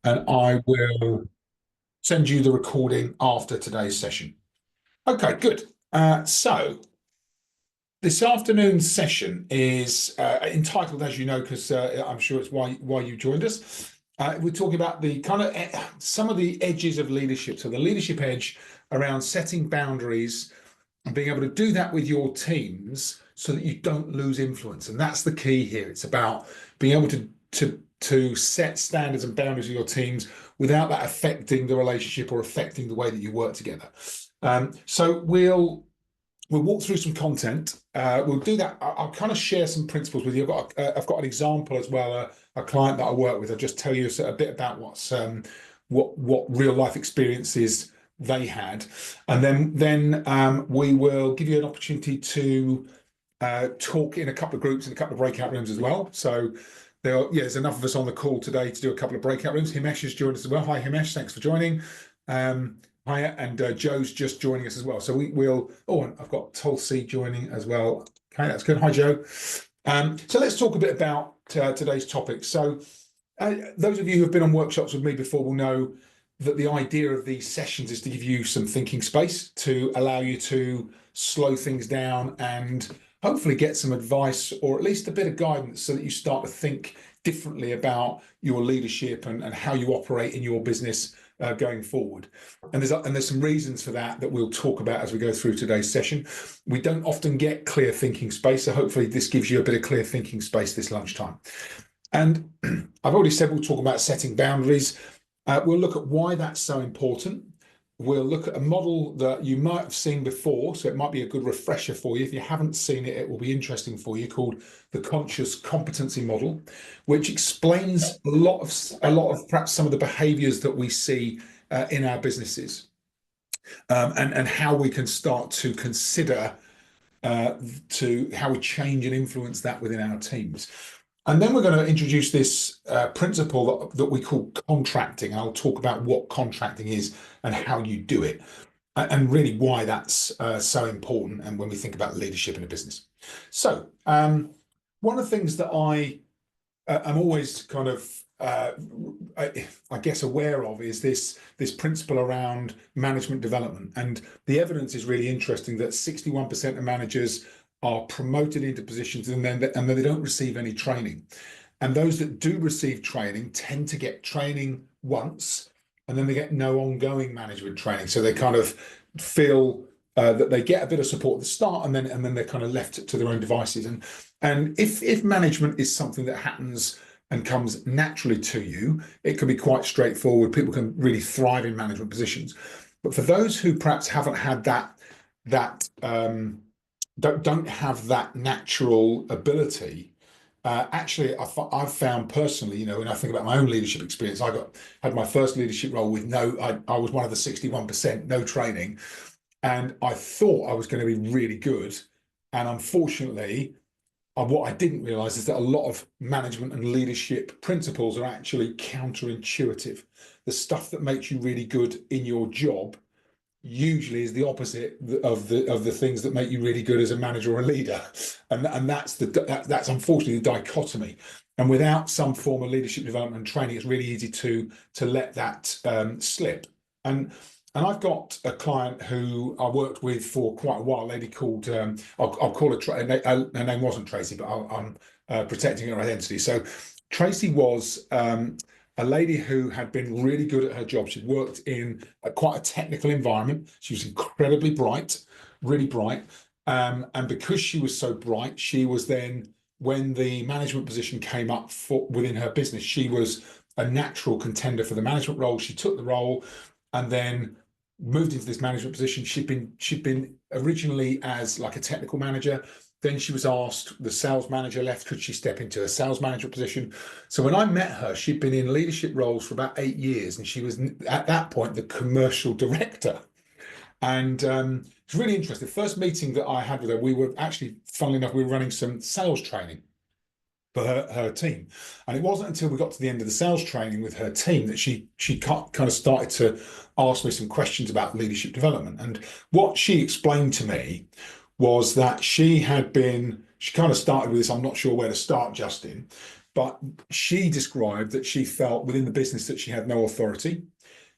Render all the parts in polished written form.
and I will send you the recording after today's session. Okay, good. So this afternoon's session is entitled, as you know, because I'm sure it's why you joined us. We're talking about the kind of some of the edges of leadership. So the leadership edge around setting boundaries and being able to do that with your teams so that you don't lose influence. And that's the key here. It's about being able to set standards and boundaries with your teams without that affecting the relationship or affecting the way that you work together. So we'll walk through some content. We'll do that. I'll kind of share some principles with you. I've got an example as well. A client that I work with. I'll just tell you a bit about what real life experiences they had, and then we will give you an opportunity to talk in a couple of groups in a couple of breakout rooms as well. So there's enough of us on the call today to do a couple of breakout rooms. Himesh has joined us as well. Hi Himesh, thanks for joining. Hi, and Joe's just joining us as well. So and I've got Tulsi joining as well. Okay, that's good. Hi Joe. So let's talk a bit about today's topic. So those of you who have been on workshops with me before will know that the idea of these sessions is to give you some thinking space to allow you to slow things down and hopefully get some advice or at least a bit of guidance so that you start to think differently about your leadership and how you operate in your business going forward. And there's some reasons for that we'll talk about as we go through today's session. We don't often get clear thinking space, so hopefully this gives you a bit of clear thinking space this lunchtime. And I've already said we'll talk about setting boundaries. We'll look at why that's so important. We'll look at a model that you might have seen before, so it might be a good refresher for you. If you haven't seen it, it will be interesting for you, called the conscious competency model, which explains a lot of perhaps some of the behaviors that we see in our businesses, and how we can start to consider to how we change and influence that within our teams. And then we're going to introduce this principle that we call contracting. I'll talk about what contracting is and how you do it, and really why that's so important. And when we think about leadership in a business, so one of the things that I'm always kind of I guess aware of is this principle around management development, and the evidence is really interesting that 61% of managers are promoted into positions and then they don't receive any training. And those that do receive training tend to get training once and then they get no ongoing management training. So they kind of feel that they get a bit of support at the start and then they're kind of left to their own devices. And if management is something that happens and comes naturally to you, it can be quite straightforward. People can really thrive in management positions. But for those who perhaps haven't had that don't have that natural ability, actually I've found personally, when I think about my own leadership experience, had my first leadership role with I was one of the 61%, no training, and I thought I was going to be really good. And unfortunately, what I didn't realize is that a lot of management and leadership principles are actually counterintuitive. The stuff that makes you really good in your job usually is the opposite of the things that make you really good as a manager or a leader, and that's unfortunately the dichotomy. And without some form of leadership development and training, it's really easy to let that slip. And I've got a client who I worked with for quite a while, a lady called I'll call her, her name wasn't Tracy, but I'm protecting her identity. So Tracy was a lady who had been really good at her job. She'd worked in quite a technical environment. She was incredibly bright, really bright. And because she was so bright, she was then, when the management position came up within her business, she was a natural contender for the management role. She took the role and then moved into this management position. She'd been originally as like a technical manager. Then she was asked, the sales manager left, could she step into a sales manager position? So when I met her, she'd been in leadership roles for about 8 years, and she was at that point the commercial director. And it's really interesting. The first meeting that I had with her, we were actually, funnily enough, we were running some sales training for her team. And it wasn't until we got to the end of the sales training with her team that she kind of started to ask me some questions about leadership development. And what she explained to me was that she kind of started with this, I'm not sure where to start, Justin, But she described that she felt within the business that she had no authority.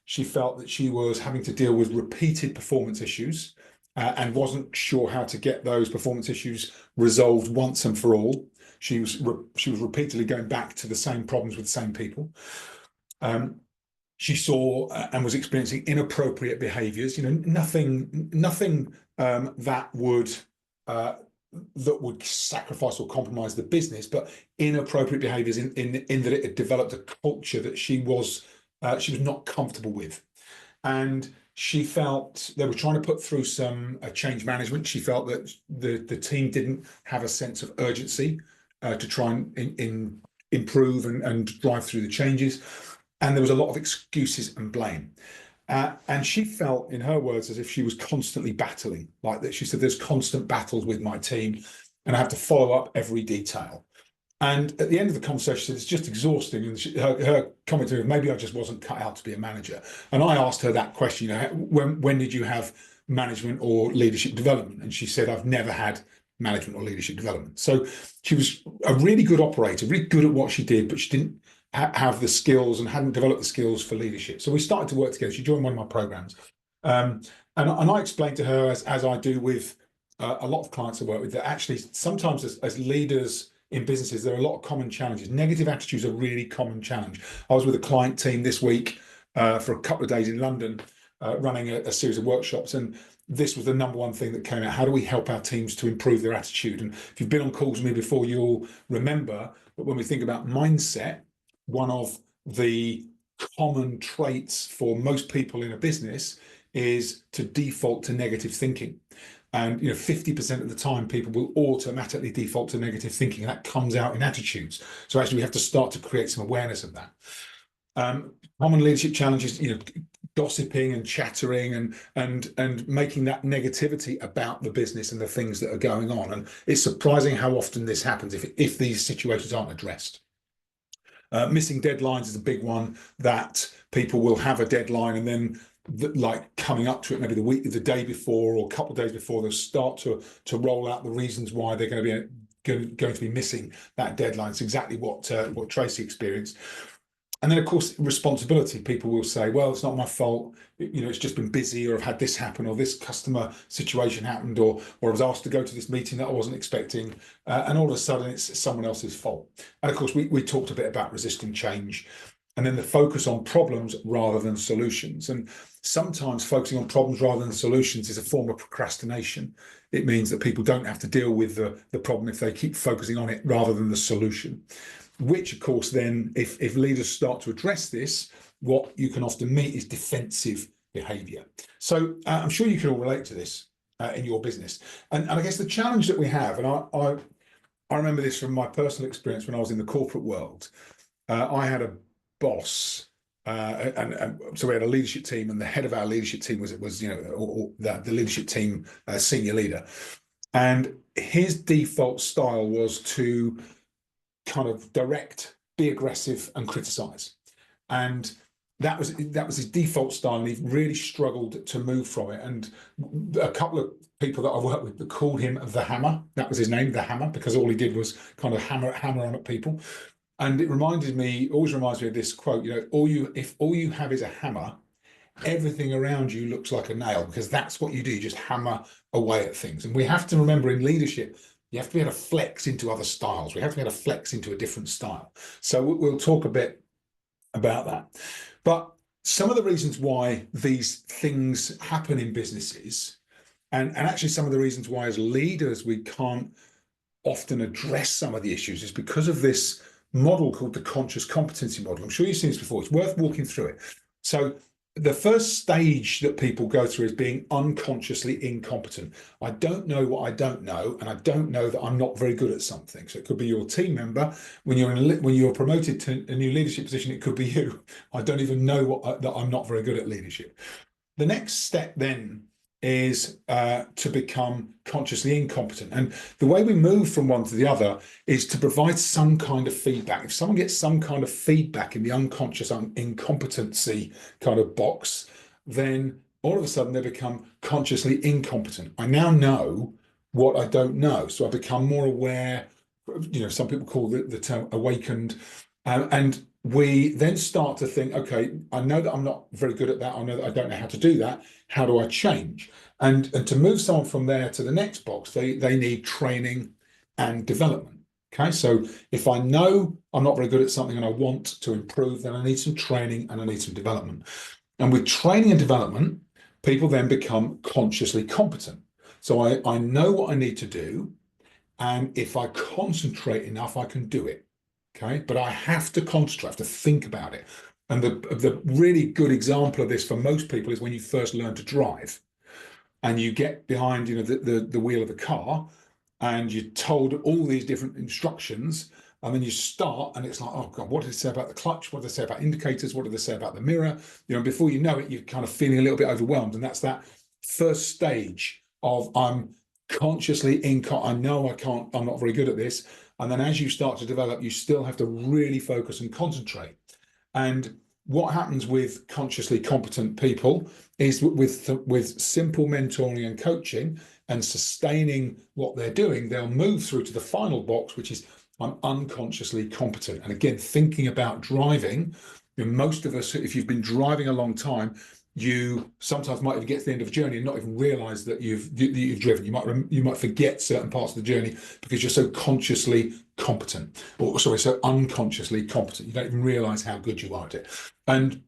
She felt that she was having to deal with repeated performance issues and wasn't sure how to get those performance issues resolved once and for all. She was repeatedly going back to the same problems with the same people. She saw and was experiencing inappropriate behaviours. Nothing that would sacrifice or compromise the business, but inappropriate behaviours in that it had developed a culture that she was not comfortable with. And she felt they were trying to put through some change management. She felt that the team didn't have a sense of urgency to try and improve and drive through the changes. And there was a lot of excuses and blame. And she felt, in her words, as if she was constantly battling. Like that, she said, there's constant battles with my team, and I have to follow up every detail. And at the end of the conversation, she said, it's just exhausting. And her comment to me, maybe I just wasn't cut out to be a manager. And I asked her that question, when did you have management or leadership development? And she said, I've never had management or leadership development. So she was a really good operator, really good at what she did, but she didn't have the skills and hadn't developed the skills for leadership. So we started to work together. She joined one of my programs. And I explained to her, as I do with a lot of clients I work with, that actually sometimes as leaders in businesses, there are a lot of common challenges. Negative attitudes are a really common challenge. I was with a client team this week for a couple of days in London, running a series of workshops, and this was the number one thing that came out. How do we help our teams to improve their attitude? And if you've been on calls with me before, you'll remember that when we think about mindset, one of the common traits for most people in a business is to default to negative thinking. And 50% of the time, people will automatically default to negative thinking, and that comes out in attitudes. So actually, we have to start to create some awareness of that. Common leadership challenges, gossiping and chattering and making that negativity about the business and the things that are going on. And it's surprising how often this happens if these situations aren't addressed. Missing deadlines is a big one, that people will have a deadline and then like coming up to it, maybe the day before or a couple of days before, they'll start to roll out the reasons why they're going to be missing that deadline. It's exactly what Tracy experienced. And then, of course, responsibility. People will say, well, it's not my fault. It's just been busy, or I've had this happen, or this customer situation happened, or I was asked to go to this meeting that I wasn't expecting. And all of a sudden, it's someone else's fault. And of course, we talked a bit about resisting change, and then the focus on problems rather than solutions. And sometimes focusing on problems rather than solutions is a form of procrastination. It means that people don't have to deal with the problem if they keep focusing on it rather than the solution. Which, of course, then, if leaders start to address this, what you can often meet is defensive behaviour. So I'm sure you can all relate to this in your business. And I guess the challenge that we have, and I remember this from my personal experience when I was in the corporate world. I had a boss, and so we had a leadership team, and the head of our leadership team was the leadership team senior leader, and his default style was to kind of direct, be aggressive, and criticize. And that was his default style, and he really struggled to move from it. And a couple of people that I worked with that called him the Hammer. That was his name, the Hammer, because all he did was kind of hammer on at people. And it always reminds me of this quote, if all you have is a hammer, everything around you looks like a nail, because that's what you do. You just hammer away at things. And we have to remember, in leadership, you have to be able to flex into other styles. We have to be able to flex into a different style. So we'll talk a bit about that. But some of the reasons why these things happen in businesses, and actually some of the reasons why as leaders we can't often address some of the issues, is because of this model called the conscious competency model. I'm sure you've seen this before. It's worth walking through it. So the first stage that people go through is being unconsciously incompetent. I don't know what I don't know, and I don't know that I'm not very good at something. So it could be your team member. When you're promoted to a new leadership position, it could be you. I don't even know that I'm not very good at leadership. The next step then is to become consciously incompetent. And the way we move from one to the other is to provide some kind of feedback. If someone gets some kind of feedback in the unconscious incompetency kind of box, then all of a sudden they become consciously incompetent. I now know what I don't know. So I become more aware some people call the term awakened. And we then start to think, okay, I know that I'm not very good at that. I know that I don't know how to do that. How do I change? And to move someone from there to the next box, they need training and development. Okay, so if I know I'm not very good at something and I want to improve, then I need some training and I need some development. And with training and development, people then become consciously competent. So I know what I need to do. And if I concentrate enough, I can do it. Okay. But I have to concentrate, I have to think about it. And the really good example of this for most people is when you first learn to drive and you get behind, the wheel of the car and you're told all these different instructions. And then you start and it's like, oh God, what did it say about the clutch? What did they say about indicators? What did they say about the mirror? Before you know it, you're kind of feeling a little bit overwhelmed. And that's that first stage of I'm consciously I know I'm not very good at this. And then as you start to develop, you still have to really focus and concentrate. And what happens with consciously competent people is with simple mentoring and coaching and sustaining what they're doing, they'll move through to the final box, which is I'm unconsciously competent. And again, thinking about driving, most of us, if you've been driving a long time, you sometimes might even get to the end of a journey and not even realize that you've driven. You might forget certain parts of the journey because you're so consciously competent, or sorry, so unconsciously competent. You don't even realize how good you are at it. And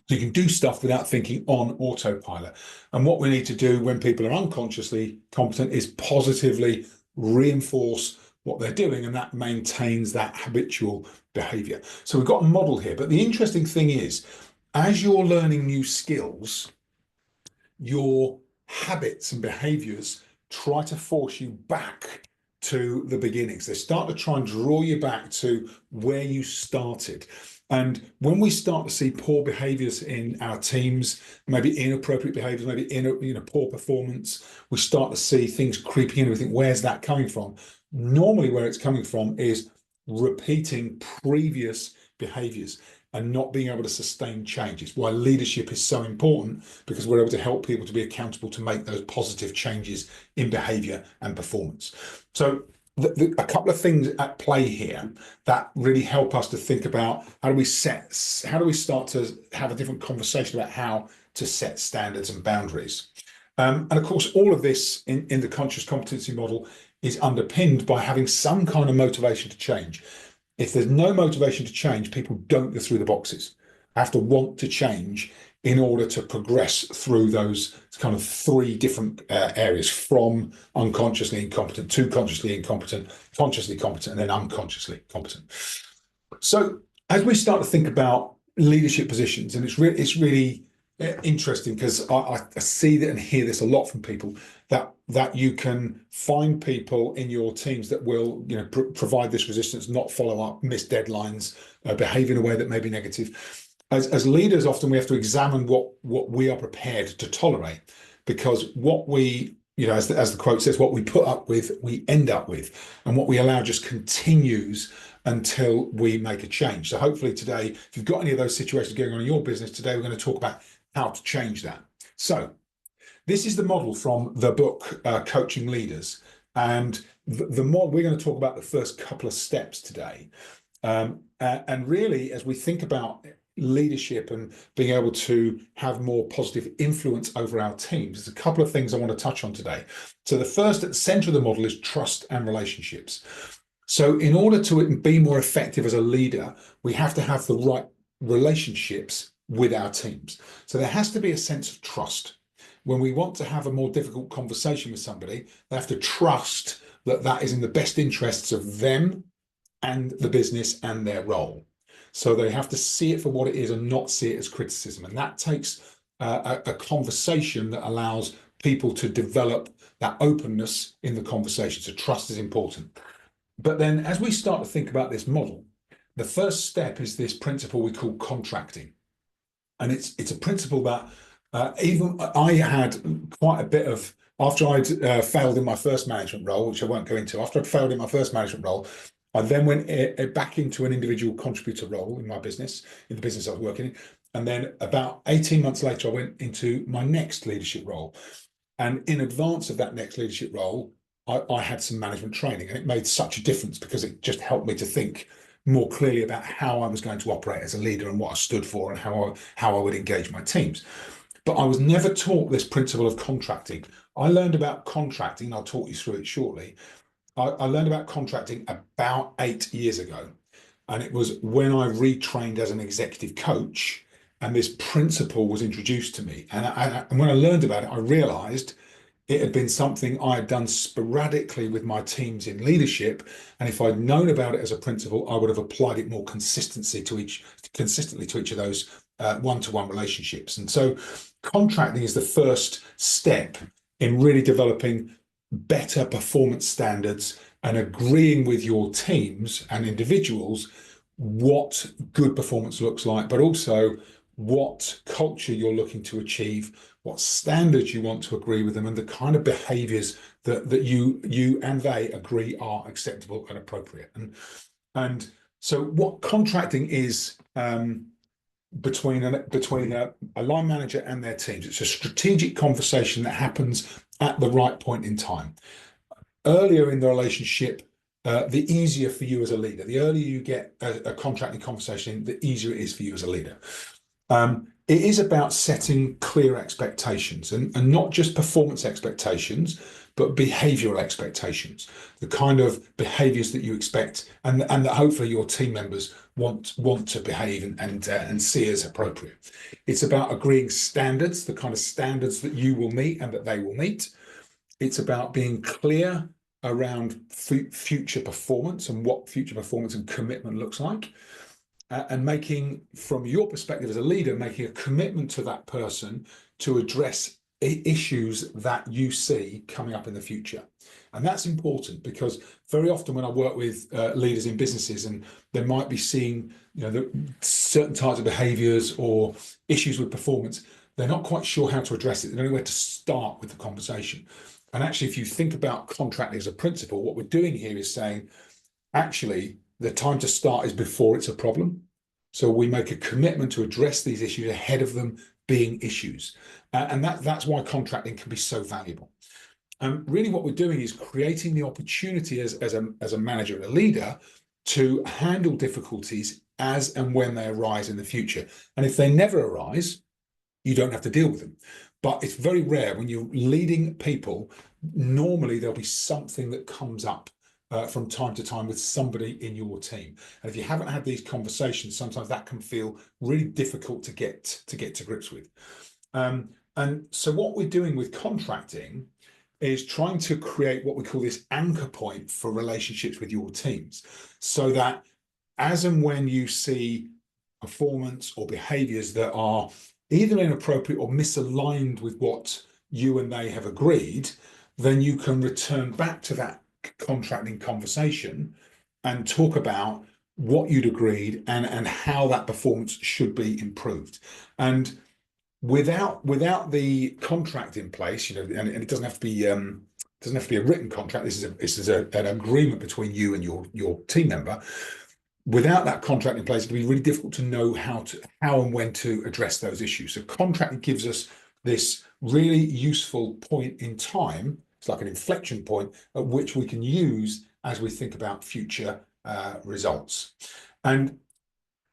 you can do stuff without thinking on autopilot. And what we need to do when people are unconsciously competent is positively reinforce what they're doing, and that maintains that habitual behavior. So we've got a model here. But the interesting thing is, as you're learning new skills, your habits and behaviors try to force you back to the beginnings. They start to try and draw you back to where you started. And when we start to see poor behaviors in our teams, maybe inappropriate behaviors, maybe poor performance, we start to see things creeping in and we think, where's that coming from? Normally where it's coming from is repeating previous behaviors and not being able to sustain changes. Why leadership is so important, because we're able to help people to be accountable to make those positive changes in behavior and performance. So a couple of things at play here that really help us to think about how do we start to have a different conversation about how to set standards and boundaries. And of course, all of this in the conscious competency model is underpinned by having some kind of motivation to change. If there's no motivation to change, people don't go through the boxes. I have to want to change in order to progress through those kind of three different areas, from unconsciously incompetent to consciously incompetent, consciously competent, and then unconsciously competent. So as we start to think about leadership positions, and it's really interesting because I see that and hear this a lot from people, that you can find people in your teams that will provide this resistance, not follow up, miss deadlines, behave in a way that may be negative. As leaders, often we have to examine what we are prepared to tolerate, because what we, as the quote says, what we put up with, we end up with, and what we allow just continues until we make a change. So hopefully today, if you've got any of those situations going on in your business today, we're going to talk about how to change that. So this is the model from the book, Coaching Leaders. And the model, we're going to talk about the first couple of steps today. And really, as we think about leadership and being able to have more positive influence over our teams, there's a couple of things I want to touch on today. So the first, at the center of the model, is trust and relationships. So in order to be more effective as a leader, we have to have the right relationships with our teams. So there has to be a sense of trust. When we want to have a more difficult conversation with somebody, they have to trust that that is in the best interests of them and the business and their role. So they have to see it for what it is and not see it as criticism. And that takes a conversation that allows people to develop that openness in the conversation. So trust is important. But then as we start to think about this model, the first step is this principle we call contracting. And it's a principle that even I had quite a bit of, after I'd failed in my first management role, which I won't go into, after I'd failed in my first management role, I then went back into an individual contributor role in my business, in the business I was working in. And then about 18 months later, I went into my next leadership role. And in advance of that next leadership role, I had some management training, and it made such a difference because it just helped me to think more clearly about how I was going to operate as a leader and what I stood for and how I would engage my teams. But I was never taught this principle of contracting. I learned about contracting, and I'll talk you through it shortly. I learned about contracting about 8 years ago. And it was when I retrained as an executive coach, and this principle was introduced to me. And when I learned about it, I realized it had been something I had done sporadically with my teams in leadership. And if I'd known about it as a principle, I would have applied it more consistently to each of those one-to-one relationships. And so contracting is the first step in really developing better performance standards and agreeing with your teams and individuals what good performance looks like, but also what culture you're looking to achieve, what standards you want to agree with them, and the kind of behaviors that you and they agree are acceptable and appropriate. And so what contracting is, between a line manager and their teams, it's a strategic conversation that happens at the right point in time. Earlier in the relationship, the easier for you as a leader. The earlier you get a contracting conversation, the easier it is for you as a leader. It is about setting clear expectations, and not just performance expectations, but behavioral expectations, the kind of behaviors that you expect and that hopefully your team members want to behave and see as appropriate. It's about agreeing standards, the kind of standards that you will meet and that they will meet. It's about being clear around future performance and what future performance and commitment looks like. And making, from your perspective as a leader, making a commitment to that person to address issues that you see coming up in the future. And that's important because very often when I work with leaders in businesses, and they might be seeing certain types of behaviors or issues with performance, they're not quite sure how to address it. They don't know where to start with the conversation. And actually, if you think about contracting as a principle, what we're doing here is saying, actually, the time to start is before it's a problem. So we make a commitment to address these issues ahead of them being issues. And that's why contracting can be so valuable. Really what we're doing is creating the opportunity as a manager and a leader to handle difficulties as and when they arise in the future. And if they never arise, you don't have to deal with them. But it's very rare when you're leading people, normally there'll be something that comes up from time to time with somebody in your team. And if you haven't had these conversations, sometimes that can feel really difficult to get to grips with. And so what we're doing with contracting is trying to create what we call this anchor point for relationships with your teams, so that as and when you see performance or behaviors that are either inappropriate or misaligned with what you and they have agreed, then you can return back to that contracting conversation and talk about what you'd agreed and how that performance should be improved. And without the contract in place, and it doesn't have to be a written contract. This is an agreement between you and your team member. Without that contract in place, it'd be really difficult to know how and when to address those issues. So contract gives us this really useful point in time. It's like an inflection point at which we can use as we think about future results. And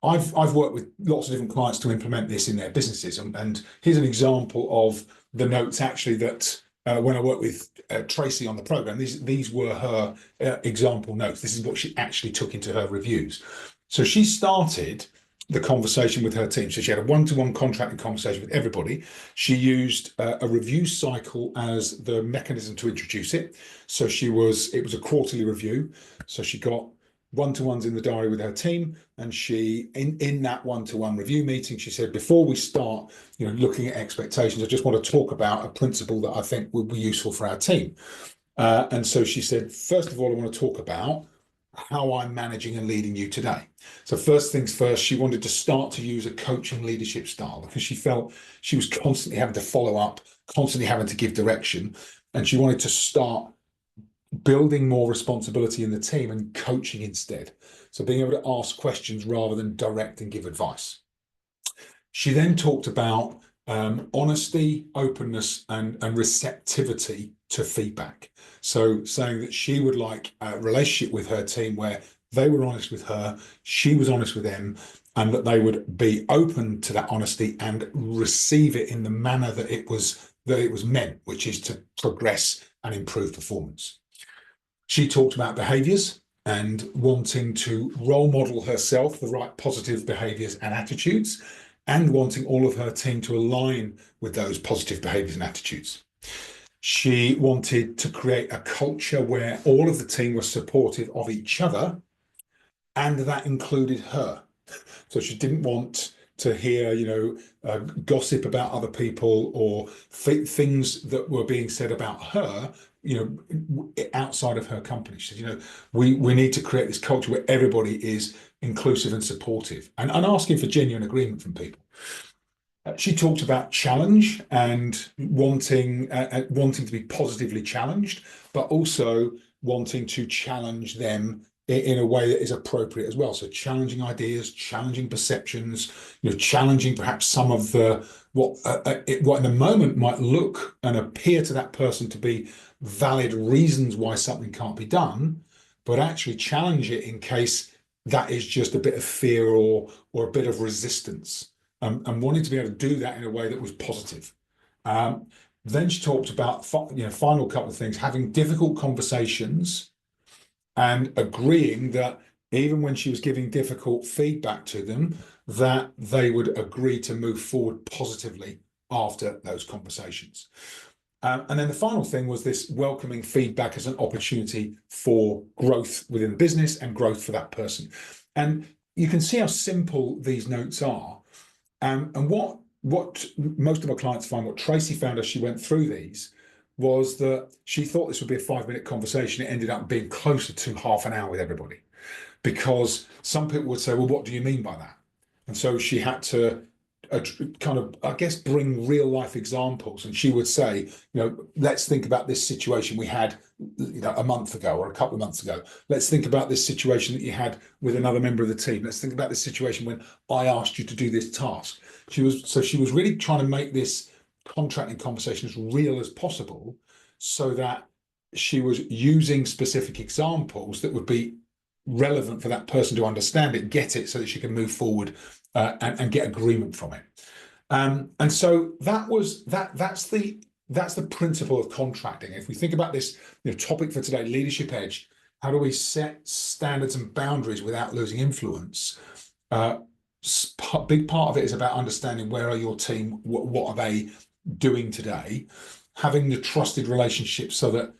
I've worked with lots of different clients to implement this in their businesses. And here's an example of the notes actually that when I worked with Tracy on the program, these were her example notes. This is what she actually took into her reviews. So she started the conversation with her team. So she had a one-to-one contracting conversation with everybody. She used a review cycle as the mechanism to introduce it. So it was a quarterly review. So she got one-to-ones in the diary with her team, and she in that one-to-one review meeting, she said, before we start looking at expectations, I just want to talk about a principle that I think would be useful for our team. And so she said, first of all, I want to talk about how I'm managing and leading you today. So first things first, she wanted to start to use a coaching leadership style because she felt she was constantly having to follow up, constantly having to give direction, and she wanted to start building more responsibility in the team and coaching instead. So being able to ask questions rather than direct and give advice. She then talked about honesty, openness, and receptivity to feedback. So saying that she would like a relationship with her team where they were honest with her, she was honest with them, and that they would be open to that honesty and receive it in the manner that it was meant, which is to progress and improve performance. She talked about behaviors and wanting to role model herself the right positive behaviors and attitudes, and wanting all of her team to align with those positive behaviors and attitudes. She wanted to create a culture where all of the team were supportive of each other, and that included her. So she didn't want to hear, gossip about other people or things that were being said about her, outside of her company. She said, we need to create this culture where everybody is inclusive and supportive, and asking for genuine agreement from people. She talked about challenge and wanting to be positively challenged, but also wanting to challenge them in a way that is appropriate as well. So challenging ideas, challenging perceptions, challenging perhaps some of the what in the moment might look and appear to that person to be valid reasons why something can't be done, but actually challenge it in case that is just a bit of fear or a bit of resistance. And wanting to be able to do that in a way that was positive. Then she talked about, final couple of things, having difficult conversations and agreeing that even when she was giving difficult feedback to them, that they would agree to move forward positively after those conversations. And then the final thing was this welcoming feedback as an opportunity for growth within the business and growth for that person. And you can see how simple these notes are. And what most of our clients find, what Tracy found as she went through these, was that she thought this would be a 5-minute conversation. It ended up being closer to half an hour with everybody, because some people would say, well, what do you mean by that? And so she had to kind of, I guess, bring real life examples. And she would say, let's think about this situation we had, a month ago or a couple of months ago. Let's think about this situation that you had with another member of the team. Let's think about this situation when I asked you to do this task. She was really trying to make this contracting conversation as real as possible, so that she was using specific examples that would be relevant for that person to understand it, get it, so that she can move forward and get agreement from it. And so that's the principle of contracting. If we think about this topic for today, leadership edge, how do we set standards and boundaries without losing influence? Big part of it is about understanding where are your team, what are they doing today, having the trusted relationship so that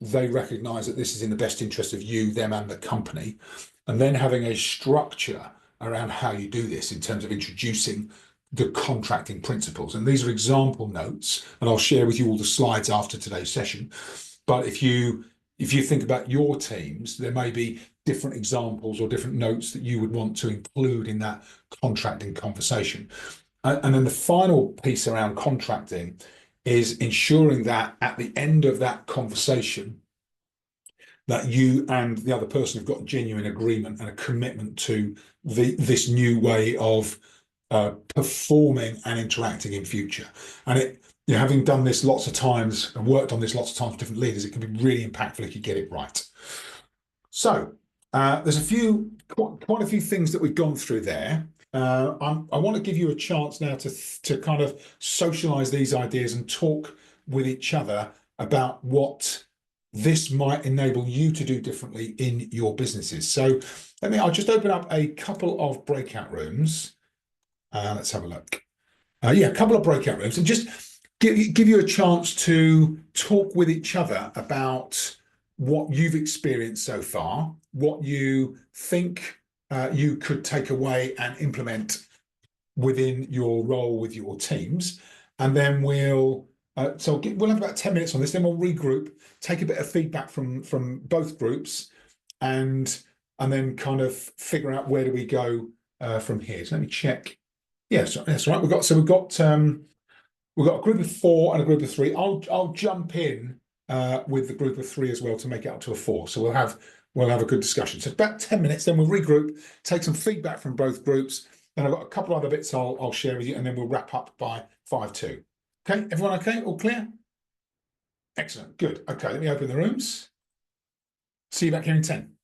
they recognize that this is in the best interest of you, them, and the company, and then having a structure around how you do this in terms of introducing the contracting principles. And these are example notes, and I'll share with you all the slides after today's session. But if you think about your teams, there may be different examples or different notes that you would want to include in that contracting conversation. And then the final piece around contracting is ensuring that at the end of that conversation, that you and the other person have got genuine agreement and a commitment to this new way of performing and interacting in future. And having done this lots of times and worked on this lots of times with different leaders, it can be really impactful if you get it right. So there's quite a few things that we've gone through there. I want to give you a chance now to kind of socialize these ideas and talk with each other about what this might enable you to do differently in your businesses. So I'll just open up a couple of breakout rooms. Let's have a look. A couple of breakout rooms, and just give you a chance to talk with each other about what you've experienced so far, what you think you could take away and implement within your role with your teams. And then we'll have about 10 minutes on this, then we'll regroup, take a bit of feedback from both groups, and then kind of figure out where do we go from here. So let me check. Yes, that's right. We've got a group of 4 and a group of 3. I'll jump in with the group of 3 as well to make it up to a 4. So we'll have a good discussion. So about 10 minutes, then we'll regroup, take some feedback from both groups. Then I've got a couple of other bits I'll share with you, and then we'll wrap up by 5:02. Okay, everyone okay? All clear? Excellent. Good. Okay, let me open the rooms. See you back here in 10.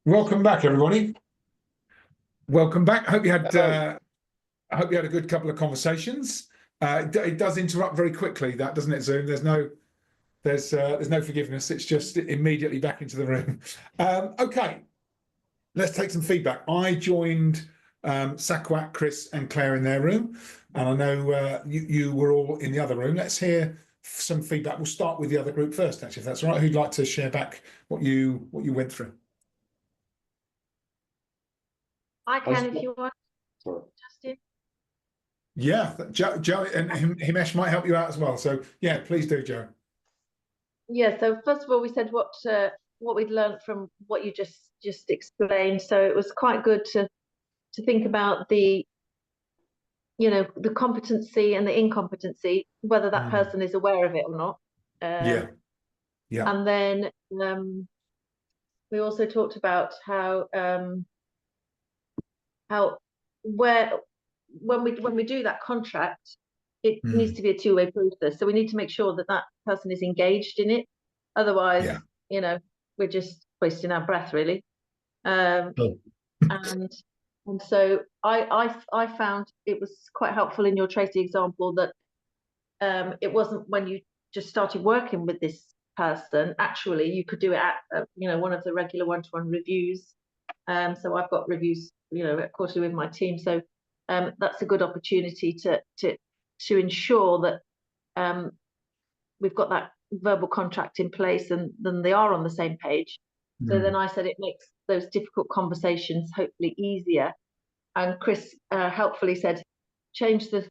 Welcome back, everybody. Welcome back. I hope you had a good couple of conversations. It does interrupt very quickly, that doesn't it, Zoom? There's no forgiveness. It's just immediately back into the room. Okay, let's take some feedback. I joined Sakwat, Chris, and Claire in their room, and I know you were all in the other room. Let's hear some feedback. We'll start with the other group first, actually, if that's all right. Who'd like to share back what you went through? I can if you want, Justin. Yeah, Joe and Himesh might help you out as well. So yeah, please do, Joe. Yeah. So first of all, we said what we'd learned from what you just explained. So it was quite good to think about the competency and the incompetency, whether that person is aware of it or not. Yeah. And then we also talked about how where when we do that contract, it needs to be a two-way process. So we need to make sure that that person is engaged in it. Otherwise, we're just wasting our breath, really. And so I found it was quite helpful in your Tracy example that it wasn't when you just started working with this person. Actually, you could do it at one of the regular one-to-one reviews. So I've got reviews, quarterly with my team. So that's a good opportunity to ensure that we've got that verbal contract in place and then they are on the same page. So then I said it makes those difficult conversations hopefully easier. And Chris helpfully said, change the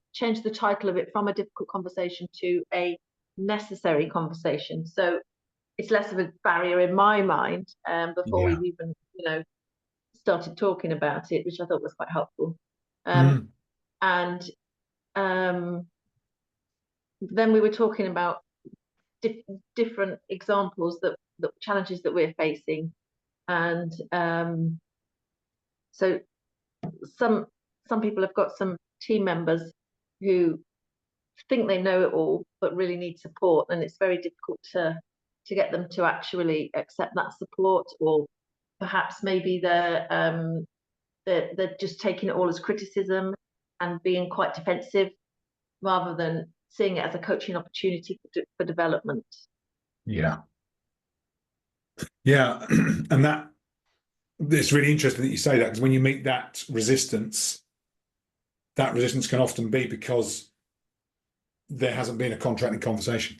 title of it from a difficult conversation to a necessary conversation. So it's less of a barrier in my mind before we've even started talking about it, which I thought was quite helpful. And then we were talking about different examples that challenges that we're facing, and so some people have got some team members who think they know it all but really need support, and it's very difficult to get them to actually accept that support, or perhaps maybe they're just taking it all as criticism and being quite defensive rather than seeing it as a coaching opportunity for development. Yeah. And it's really interesting that you say that, because when you meet that resistance can often be because there hasn't been a contracting conversation.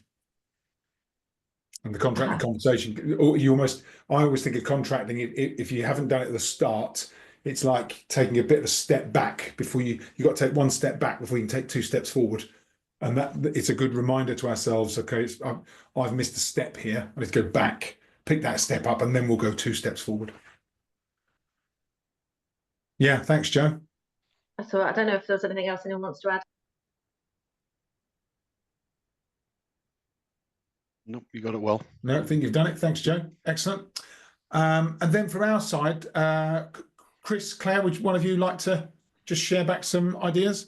And the contracting conversation, I always think of contracting, if you haven't done it at the start, it's like taking a bit of a step back before you got to take one step back before you can take two steps forward. And that it's a good reminder to ourselves, okay, I've missed a step here. I need to go back, pick that step up, and then we'll go two steps forward. Yeah, thanks, Joe. So I don't know if there's anything else anyone wants to add. Nope, you got it well. No, I think you've done it. Thanks, Joe. Excellent. And then from our side, Chris, Claire, would one of you like to just share back some ideas?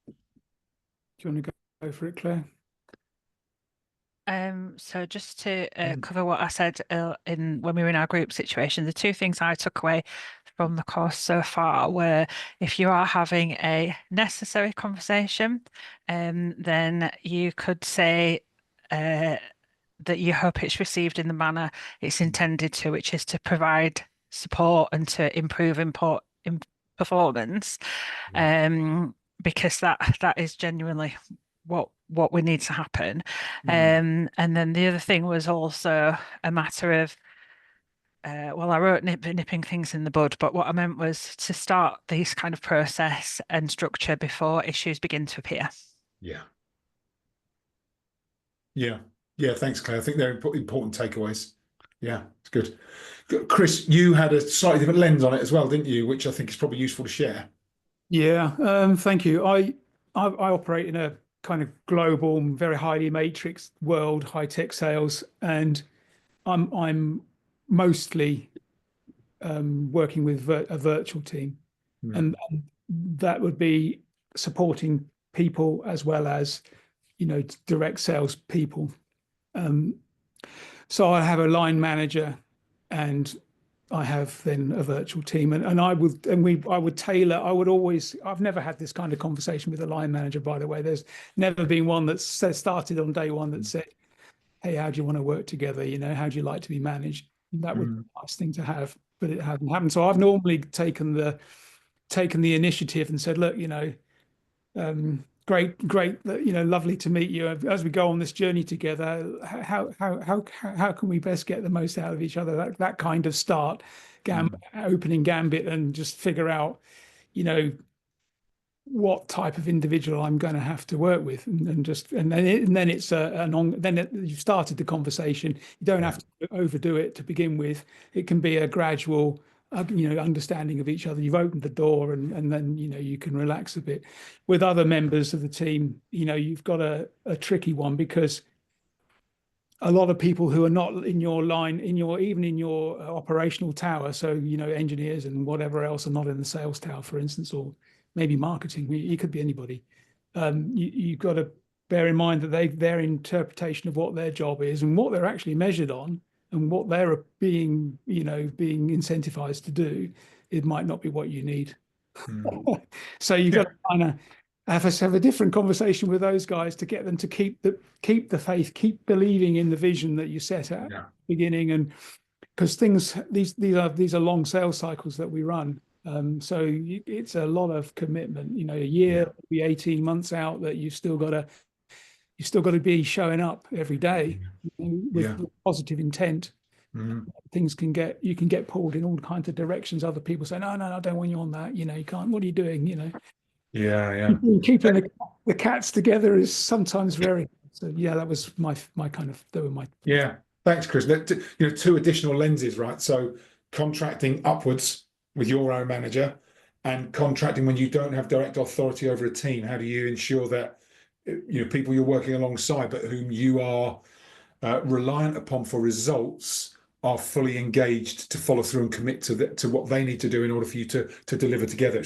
Do you want to go for it, Claire? So just to cover what I said when we were in our group situation, the two things I took away from the course so far were, if you are having a necessary conversation, then you could say that you hope it's received in the manner it's intended to, which is to provide support and to improve in performance, because that is genuinely what we need to happen. And then the other thing was also a matter of well, I wrote nipping things in the bud, but what I meant was to start this kind of process and structure before issues begin to appear. Yeah, thanks, Claire. I think they're important takeaways. Yeah, it's good. Chris, you had a slightly different lens on it as well, didn't you? Which I think is probably useful to share. Yeah, thank you. I operate in a kind of global, very highly matrixed world, high-tech sales, and I'm mostly working with a virtual team, and that would be supporting people as well as direct sales people. So I have a line manager, and I have then a virtual team, and I would tailor. I've never had this kind of conversation with a line manager, by the way. There's never been one that started on day one that said, hey, how do you want to work together? How do you like to be managed? That would be a nice thing to have, but it hasn't happened. So I've normally taken the initiative and said, look, great, lovely to meet you. As we go on this journey together, how can we best get the most out of each other? That kind of start, opening gambit, and just figure out, what type of individual I'm going to have to work with, and then it's you've started the conversation. You don't have to overdo it to begin with. It can be a gradual, understanding of each other. You've opened the door, and then you can relax a bit. With other members of the team, you've got a tricky one, because a lot of people who are not in your line, even in your operational tower, so engineers and whatever else, are not in the sales tower, for instance, or maybe marketing. It could be anybody. You've got to bear in mind that their interpretation of what their job is and what they're actually measured on, and what they're being incentivized to do, it might not be what you need. So you've got to kind of have a different conversation with those guys to get them to keep the faith, keep believing in the vision that you set at the beginning. And because these are long sales cycles that we run. So it's a lot of commitment, a year, maybe 18 months out, that you've still got to be showing up every day with positive intent. You can get pulled in all kinds of directions. Other people say, no, I don't want you on that. You can't, what are you doing? Keeping the cats together is sometimes very, so that was my kind of, they were my. Thanks, Chris. Two additional lenses, right? So contracting upwards with your own manager, and contracting when you don't have direct authority over a team. How do you ensure that people you're working alongside, but whom you are reliant upon for results, are fully engaged to follow through and commit to what they need to do in order for you to deliver together?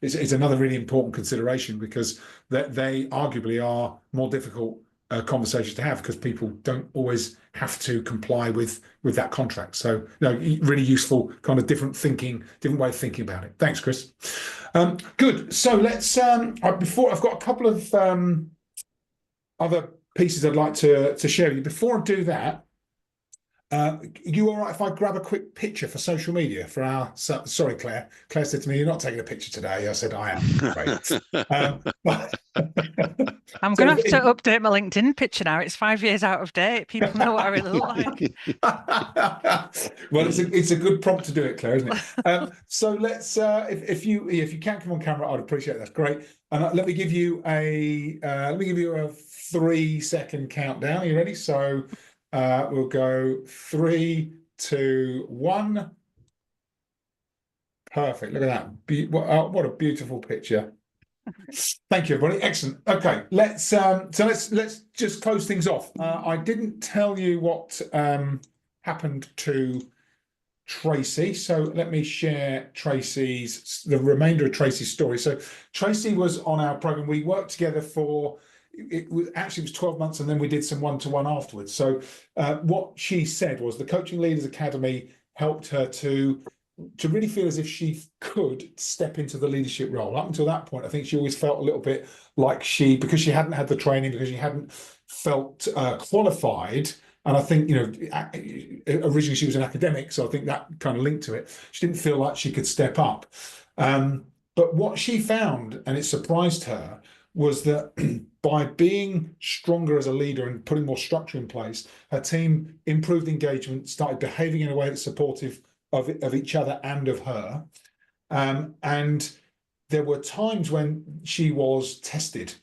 It's another really important consideration, because they arguably are more difficult conversations to have, because people don't always have to comply with that contract. So really useful kind of different way of thinking about it. Thanks, Chris. Good. So let's before, I've got a couple of other pieces I'd like to share with you. Before I do that, you all right if I grab a quick picture for social media for our? Sorry, Claire. Claire said to me, "You're not taking a picture today." I said, "I am." Great. I'm going to have to update my LinkedIn picture now. It's 5 years out of date. People know what I really look like. Well, it's a good prompt to do it, Claire, isn't it? So let's, if you can come on camera, I'd appreciate it. That's great. And let me give you a 3-second countdown. Are you ready? So we'll go 3, 2, 1. Perfect. Look at that. What a beautiful picture. Thank you, everybody. Excellent. Okay, let's just close things off. I didn't tell you what happened to Tracy, so let me share the remainder of Tracy's story. So Tracy was on our program. We worked together for, it was 12 months, and then we did some one-to-one afterwards. So what she said was the Coaching Leaders Academy helped her to really feel as if she could step into the leadership role. Up until that point, I think she always felt a little bit like because she hadn't had the training, because she hadn't felt qualified. And I think, originally she was an academic, so I think that kind of linked to it. She didn't feel like she could step up. But what she found, and it surprised her, was that by being stronger as a leader and putting more structure in place, her team improved engagement, started behaving in a way that's supportive of each other and of her. And there were times when she was tested,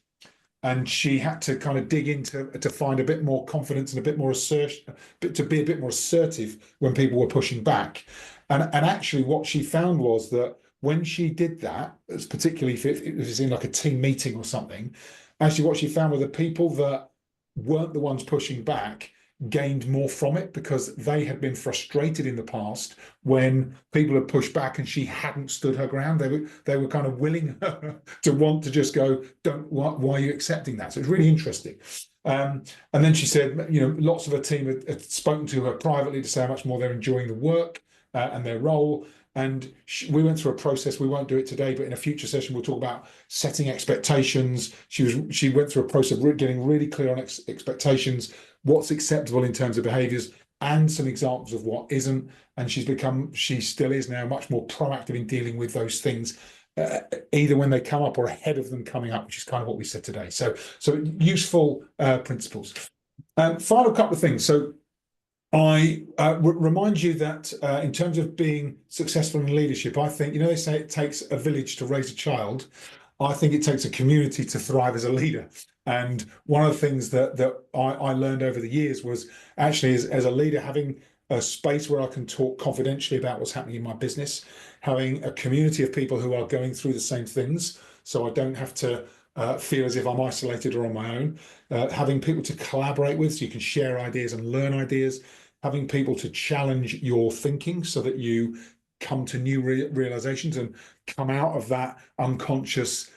and she had to kind of dig into to find a bit more confidence and a bit more assertion, to be a bit more assertive when people were pushing back. And actually what she found was that when she did that, particularly if it was in like a team meeting or something, actually what she found were the people that weren't the ones pushing back gained more from it, because they had been frustrated in the past when people had pushed back and she hadn't stood her ground. They were kind of willing her to want to just go, why are you accepting that? So it's really interesting. And then she said, lots of her team had spoken to her privately to say how much more they're enjoying the work, and their role. And we went through a process. We won't do it today, but in a future session, we'll talk about setting expectations. She went through a process of getting really clear on expectations, what's acceptable in terms of behaviours, and some examples of what isn't. And she still is now much more proactive in dealing with those things, either when they come up or ahead of them coming up, which is kind of what we said today. So useful principles. Final couple of things. So I remind you that in terms of being successful in leadership, I think, they say it takes a village to raise a child. I think it takes a community to thrive as a leader. And one of the things that I learned over the years was actually as a leader, having a space where I can talk confidentially about what's happening in my business, having a community of people who are going through the same things, so I don't have to feel as if I'm isolated or on my own, having people to collaborate with so you can share ideas and learn ideas, having people to challenge your thinking so that you come to new realizations and come out of that unconsciously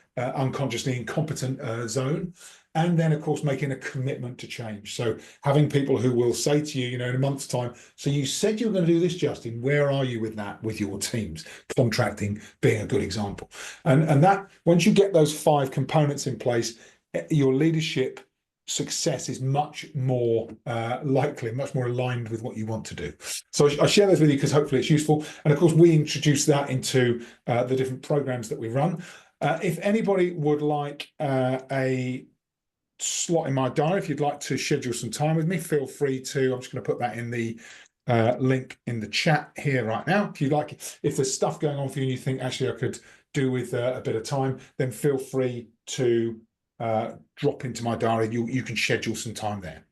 incompetent zone. And then, of course, making a commitment to change. So having people who will say to you, in a month's time, so you said you were going to do this, Justin, where are you with that, with your teams? Contracting being a good example. And that, once you get those 5 components in place, your leadership success is much more likely, much more aligned with what you want to do. So I share those with you because hopefully it's useful. And of course, we introduce that into the different programs that we run. If anybody would like a slot in my diary, if you'd like to schedule some time with me, feel free to. I'm just going to put that in the link in the chat here right now. If you'd like, if there's stuff going on for you and you think actually I could do with a bit of time, then feel free to drop into my diary. You can schedule some time there.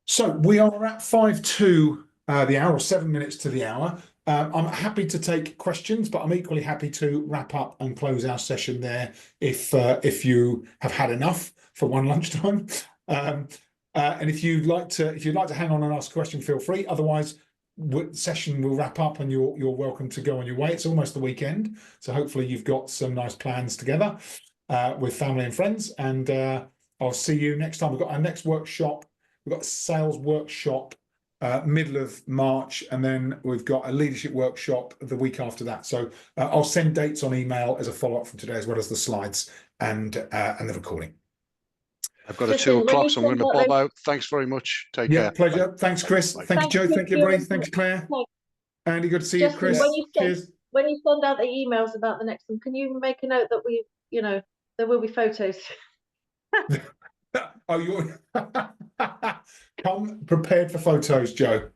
So we are at 5 to the hour, or 7 minutes to the hour. I'm happy to take questions, but I'm equally happy to wrap up and close our session there if you have had enough for one lunchtime. And if you'd like to hang on and ask a question, feel free. Otherwise, session will wrap up and you're welcome to go on your way. It's almost the weekend, so hopefully you've got some nice plans together with family and friends. And I'll see you next time. We've got our next workshop. We've got a sales workshop middle of March, and then we've got a leadership workshop the week after that. So I'll send dates on email as a follow-up from today, as well as the slides and the recording. I've got a 2 o'clock, so I'm going to bob out. Thanks very much. Take care. Pleasure. Bye. Thanks, Chris. Bye. Thank you, Joe. Thank you, everybody. Thanks, Claire. Andy, good to see you, Chris. Cheers. When you send out the emails about the next one, can you make a note that there will be photos? Oh, you're come prepared for photos, Joe.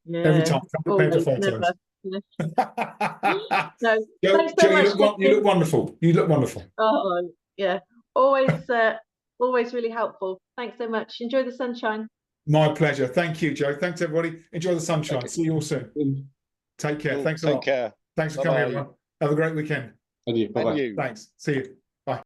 Yeah. Every time, come prepared for photos. No, Joe, thanks so much. You look wonderful. You look wonderful. Oh, yeah. Always really helpful. Thanks so much. Enjoy the sunshine. My pleasure. Thank you, Joe. Thanks, everybody. Enjoy the sunshine. See you all soon. Take care. Thanks a lot. Take care. Thanks for coming, everyone. Have a great weekend. Bye-bye. Thanks. See you.